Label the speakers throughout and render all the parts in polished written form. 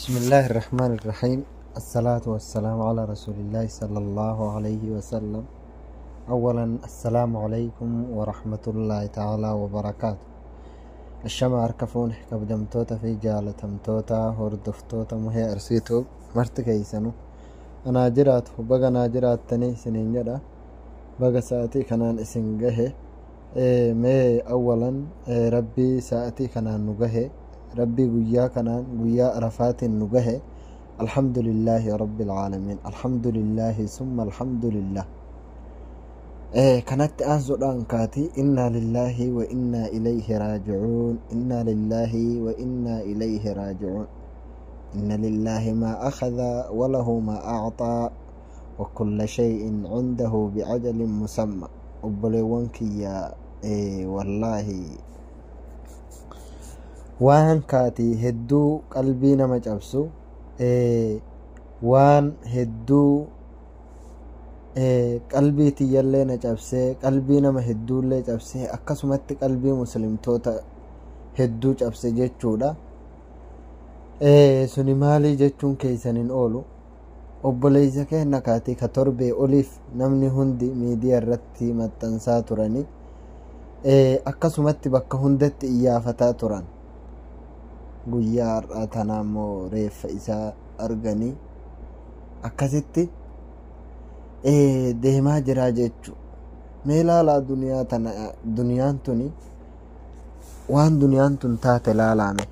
Speaker 1: بسم الله الرحمن الرحيم. الصلاة والسلام على رسول الله صلى الله عليه وسلم. أولا السلام عليكم ورحمة الله تعالى وبركاته. الشمع أركفون حكب دمتوتا في جالة متوتا هردفتوتا مهي أرسيتو مرتكيسنو أنا جرات بغا ناجرات تني سنين جدا بغا ساعتي كنان اسنجه مي أولا ربي ساعتي كنان نجه ربي قويا كنان قويا رفات نجه الحمد لله رب العالمين الحمد لله ثم الحمد لله. كانت أنزل كاتي إنا لله وإنا إليه راجعون إنا لله وإنا إليه راجعون إن لله ما أخذ وله ما أعطى وكل شيء عنده بعجل مسمى. أبليونك يا والله وان كاتي هدو قلبينا مجبسو وان هدو qalbiiti yallee na cabsee qalbii nama hedduullee cabsee akkasumatti qalbii muslimtoota hedduu cabse jechuudha. Suni maalii jechuun keessanin oolu obboleessa keenya kaatii ka torbee oliif namni hundi miidiyaa irratti maxxansaa turani akkasumatti bakka hundatti iyyafataa turan. Guyyaa har'aa tanaa immoo reeffa isaa arganii akkasitti deemaa jira jechu. Mee laalaa duniyaa tana, duniyaan tuni waan duniyaan tun taate laalame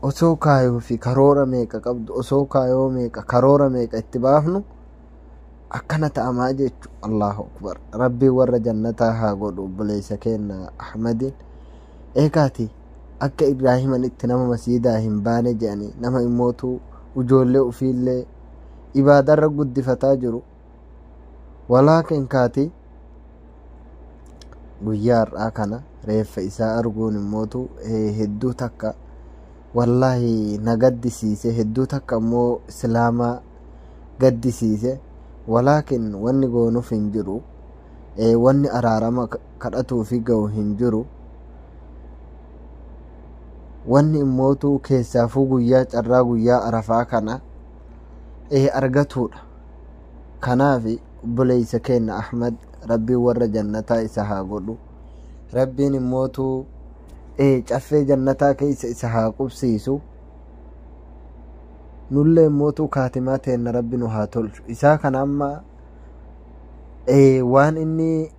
Speaker 1: osoo kaayoo fi karoora meeqa qabdu osoo kaayoo meeqa karoora meeqa itti baafnu akkana ta'amaa jechu. Allahu akbar. Rabbi warra jannataa haa godhu obboleessa keenya Ahmadin. Eekaati akka Ibraahiman itti nama masiidaa hin baane jedhanii nama immootu ijoollee ufiillee ibaadarra guddifataa jiru. Walaakin kaati guyyaa har'aa kana reeffa isaa arguun immootu hedduu takka wallahi na gaddisiise, hedduu takka immoo islaamaa gaddisiise. Walaakin wanni goonuuf hin jiru, wanni araarama kadhatuufi ga'u hin jiru. Wanni immootu keessaafuu guyyaa carraa guyyaa arafaa kana argatuudha. Kanaafi obboleessa keenya Ahmad rabbiin warra jannataa isa haa godhu. Rabbiin immootu caffee jannataa keessa isa haa qubsiisu. Nullee immootu kaatimaa teenna rabbi nu haa tolchu. Isaa kana amma waan inni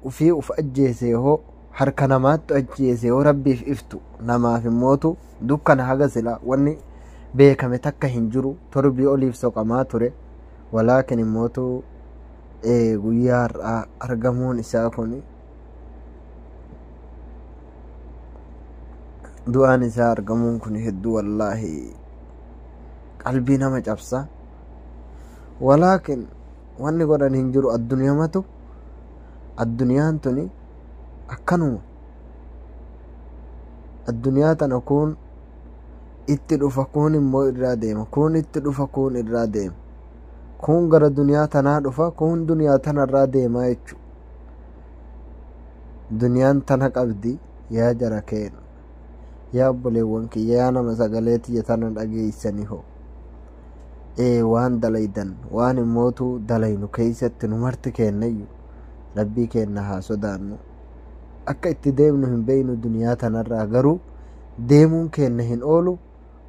Speaker 1: ufii uf ajjeese hoo harka namaatti ajjeese hoo rabbiif iftu namaaf immootu dukkana haga sila wanni beekame takka hin jiru. Torbii oliif soqamaa ture. Walaakin immootu guyyaa har'aa argamuun isaa kun du'aan isaa argamuun kun hedduu wallaahi qalbii nama cabsa. Walaakin wanni godhan hin jiru. Addunyaan tuni akkanuma. Addunyaa tana kun itti dhufa kun immoo irraa deema, kun itti dhufa kun irraa deema, kun gara duniyaa tanaa dhufa kun duniyaa tanarraa deemaa jechu. Duniyaan tana qabdi yaa jara keenya, yaa obboleewwan kiyya, yaa nama sagalee tiyya tana dhageessanii hoo waan dalaydan waan immootu dalaynu keessatti nu marti keenyayyu rabbii keenya haa sodaannu. Akka itti deemnu hin beeynu duniyaa tanarraa, garuu deemuun keenya hin oolu.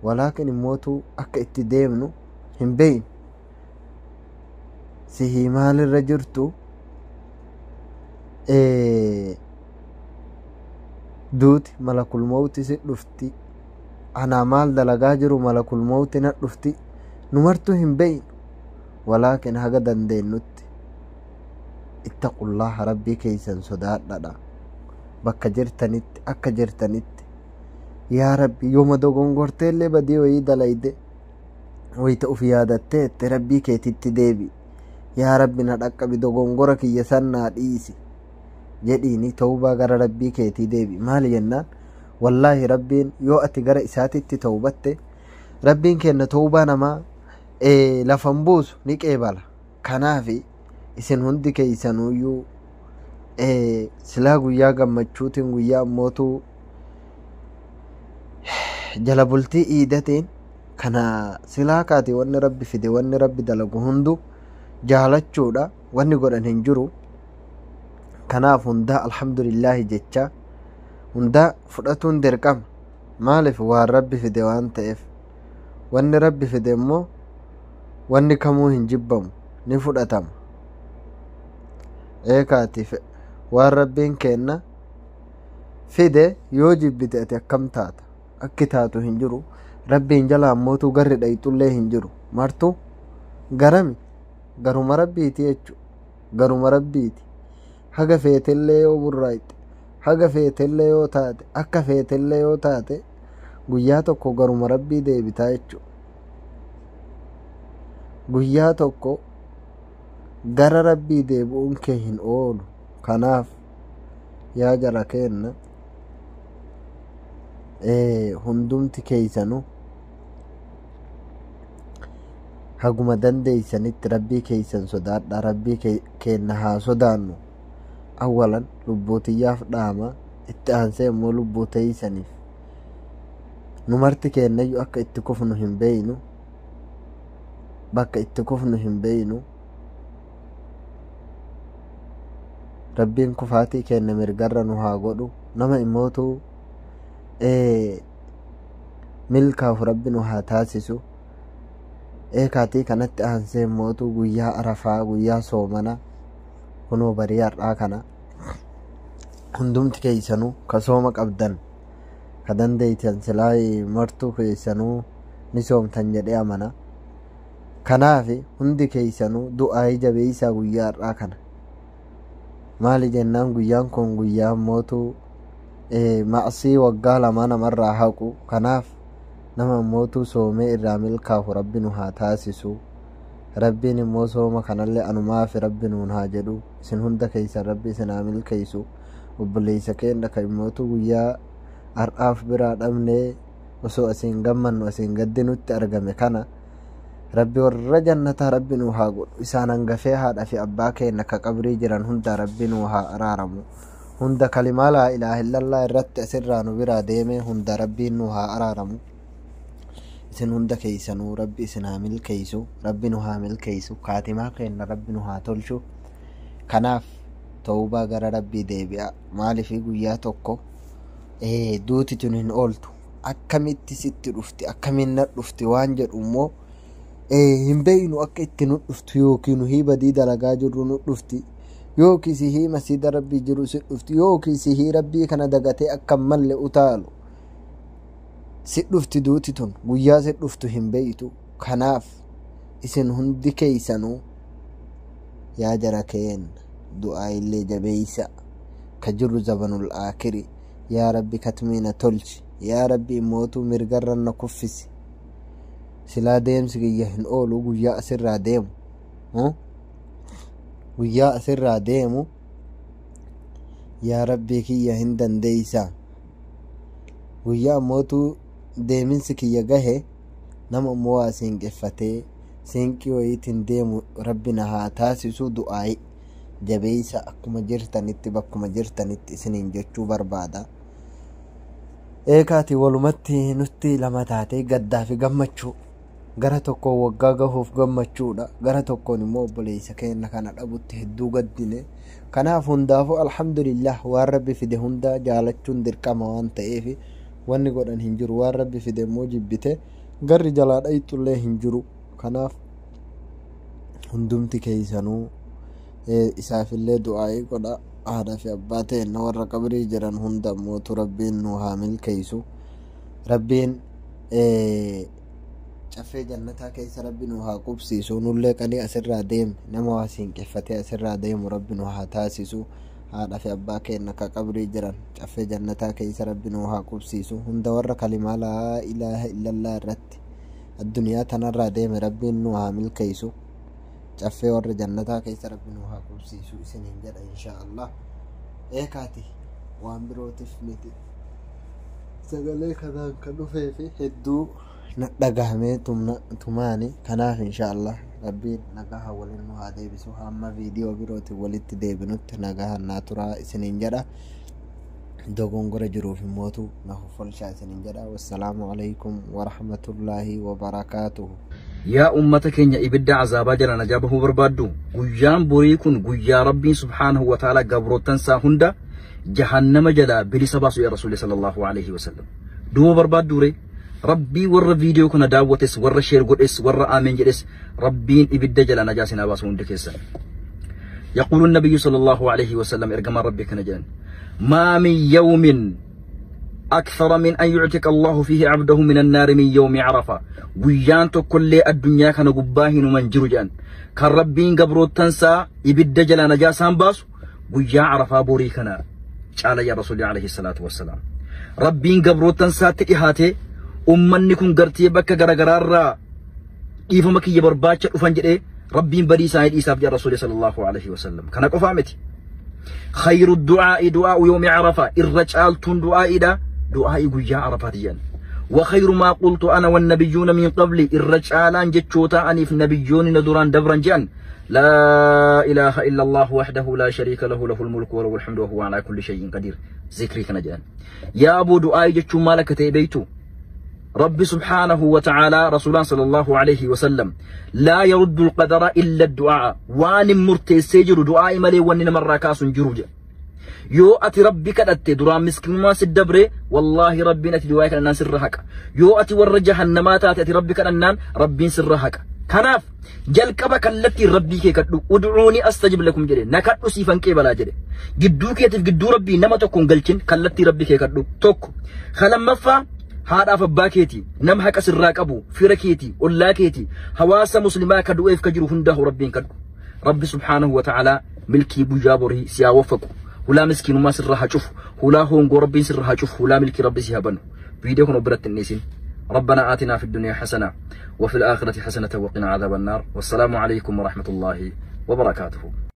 Speaker 1: Walaakin immootu akka itti deemnu hin beeynu. Sihii maalirra jirtu duuti malakul mawti si dhufti. Anaa maal dalagaa jiru malakul mawti na dhufti. Numartuu hin beeynu. Walaakin haga dandeenyutti ittaqullaha rabbii keeysan sodaadhadha. Bakka jirtanitti akka jirtanitti yaa rabbi yooma dogongorteellee badii wayii dalayde wayita uf yaadattee rabbii keetitti deebi. Yaa rabbi na dhaqqabi dogongora kiyya sannaa dhiisi jedhiini tawbaa gara rabbii keetii deebi. Maali jennaan wallaahi rabbiin yoo ati gara isaatitti tawbatte rabbiin kenna tawbaa namaa lafan buusu ni qeebala. Kanaafi isin hundi keeysanuyyuu silaa guyyaa gammachuutiin guyyaa ammootu jala bultii iidatiin kana silaa kaati wanni rabbi fide wanni rabbi dalagu hundu jaalachuudha wanni godhan hin jiru. kanaaf hunda alhamdulillahi jecha hunda fudhatuun dirqama. maaliif waan rabbi fide waan ta'eef. wanni rabbi fide immoo wanni kamuu hin jibbamu ni fudhatama. kaati waan rabbiin kenna fide yoo jibbite ati akkam taata? akki taatu hin jiru. rabbiin jala ammootu garri dhayxullee hin jiru. martu garami garuma rabbiiti jechu garuma rabbiiti. haga feetellee yoo burraayte haga feetellee yoo taate akka feetellee yoo taate guyyaa tokko garuma rabbii deebitaa jechu. guyyaa tokko gara rabbii deebi'uun kee hin oolu. kanaaf yaa jara keenna hundumti keeysanu haguma dandeeysanitti rabbii keeysan sodaadha. rabbii keenna haa sodaannu. awwalan lubbuutiyyaaf dhaama itti aansee immoo lubbuu teeysaniif. nu marti keennayyuu akka itti kufnu hin beeynu bakka itti kufnu hin beeynu. rabbiin kufaatii keenna mirgarra nu haa godhu. nama immootu milkaaf rabbi nu haa taasisu. kaatii kanatti aansee immootu guyyaa arafaa guyyaa soomana kunoo barii har'aa kana hundumti keeysanuu ka sooma qabdan ka dandeeytan silaa martuu keeysanuu ni soomtan jedhee amana. kanaaf hundi keeysanuu du'aa jabeeysaa guyyaa har'aa kana. maali jennaan guyyaan kun guyyaa mootuu macsii waggaa lama namarraa haqu. kanaaf nama mootuu soomee irraa milkaafu rabbi nu haa taasisu. rabbiin immoo sooma kanallee anumaaf rabbi nuun haa jedhu. isin hunda keeysan rabbi isin haa milkeeysu. obboleeysa keenya ka immootu guyyaa har'aaf biraa dhabnee osoo asiin gammannu asiin gaddi nutti argame kana rabbi warra jannataa rabbi nuu haa godhu. isaan hangafee haadha fi abbaa keenya ka qabrii jiran hunda rabbi nuu haa araaramu. hunda kalimaa laa ilaaha illallaa irratti asirraa nu biraa deeme hunda rabbiin nuu haa araaramu. isin hunda keeysanuu rabbi isin haa milkeeysu. rabbi nu haa milkeeysu. kaatimaa keenya rabbi nu haa tolchu. kanaaf tawbaa gara rabbii deebi'a. maalifi guyyaa tokko duuti tun hin ooltu. akkamitti sitti dhufti akkamiin na dhufti waan jedhu immoo hin beeynu. akka itti nu dhuftu yookiin hii badii dalagaa jirru nu dhufti yookiin hii masiida rabbii jiru si dhufti yookiin hii rabbii kana dagatee akka malle utaalu si dhufti. duuti tun guyyaa si dhuftu hin beeytu. kanaaf isin hundi keeysanuu yaa jara keen du'aa illee jabeeysa ka jiru zabanul aakiri. yaa rabbi katmiina tolchi. yaa rabbi immootu mirgarra na kuffisi. silaa deemsi kiyya hin oolu guyyaa asirraa deemu guyyaa asirraa deemu yaa rabbii kiyya hin dandeeysa. guyyaa immootu deeminsi kiyya gahe nama immoo waa siinqeffatee siinqii wayiitiin deemu rabbi na haa taasisu. du'aayi jabeeysa akkuma jirtanitti bakkuma jirtanitti isiniin jechuu barbaada. kaati walumatti nutti lama taatee gaddaa fi gammachuu gara tokkoon waggaa gahuuf gammachuudha. gara tokkoon immoo obboleeysa keenya kana dhabutti hedduu gaddine. kanaaf hundaafuu alhamdulillah waan rabbi fide hunda jaalachuun dirqama waan ta'eef wanni godhan hin jiru. waan rabbi fide immoo jibbite garri jalaa dhayxullee hin jiru. kanaaf hundumti keeysanuu isaafillee du'aa'ii godha. haadha fi abbaa ta'enna warra qabrii jiran hunda mootu rabbiin nu haa milkeeysu. rabbiin caffee jannataa keessa rabbi nu haa qubsiisu. nullee qanii asirraa deemne nama waa siinqeffatee asirraa deemu rabbi nu haa taasisu. haadha fi abbaa keenya ka qabrii jiran caffee jannataa keessa rabbi nu haa qubsiisu. hunda warra kalimaa laa ilaaha illallaa irratti addunyaa tanarraa deeme rabbiin nu haa milkeeysu. caffee warra jannataa keessa rabbi nu haa qubsiisu isiniin jedha inshaallah. kaati waan birootiif miti. sagalee kanaan kan dhufee fi hedduu na dhagahamee tumaani. kanaaf inshaallah rabbiin nagaha waliin nu haa deebisu. hamma viidiyoo birootiin walitti deebinutti nagahan naa turaa isiniin jedha. دوغونغورا جرو في موتو نحو فلشاتن جدا. والسلام عليكم ورحمة الله وبركاته.
Speaker 2: يا أمتك إن إبدا عذابا جل نجابه بربادو قيام بريكون قيا ربي سبحانه وتعالى قبروتن ساهندا جهنم جلا بلي سباسو يا رسول صلى الله عليه وسلم دو بربادو ري ربي ور فيديو كنا داوتس ور شير قدس ور آمين جلس ربين إبدا جلا نجاسنا باسون دكيسا. يقول النبي صلى الله عليه وسلم إرقم ربك نجان ما من يوم أكثر من أن يعتق الله فيه عبده من النار من يوم عرفة. ويانتو كل الدنيا كان قباهن من جرجان كان ربين قبرو تنسى يبدأ جلا نجاسان باس ويا عرفة بوريكنا قال يا رسول عليه الصلاة والسلام ربين قبرو تنسى تئهاته أمنكم قرتي بك غرغرارا إيفمك يبرباچ أفنجر ربين بدي سعيد إيساف يا رسول صلى الله عليه وسلم كان قفامتي خير الدعاء دعاء يوم عرفة الرجال تون دعاء دا دعاء ويا عرفة ديان وخير ما قلت أنا والنبيون من قبلي الرجالان جتشوتا أني في النبيون ندوران دبران جان لا إله إلا الله وحده لا شريك له له الملك وله الحمد وهو على كل شيء قدير ذكري كان جان يا أبو دعاء جتشو مالك تيبيتو ربي سبحانه وتعالى رسولان صلى الله عليه وسلم لا يرد القدر إلا الدعاء وان مرتي سيجر دعاء ملي ونن مراكاس جروجا يو أتي ربي كدت درام مسكين ما سدبري والله ربي نتي دوايك الناس سرهك يو أتي ورجح النماتات أتي ربي كدنان ربي سرهك كناف جل كبك التي ربي كي كدو ادعوني أستجب لكم جدي نكدو سيفان كي بلا جدي جدو كي جدو ربي نما تكون قلتين كالتي ربي كي كدو توكو خلما مفا هذا فباكيتي نمحك سراك أبو فركيتي ولاكيتي هواس مسلما كدو إف كجرو هنده ربين كدو ربي سبحانه وتعالى ملكي بجابره سياوفكو ولا مسكين ما سرها شوف ولا هون ربي سرها شوف ولا ملكي ربي سيهبنو فيديو كنا برت النيسين ربنا آتنا في الدنيا حسنة وفي الآخرة حسنة وقنا عذاب النار والسلام عليكم ورحمة الله وبركاته.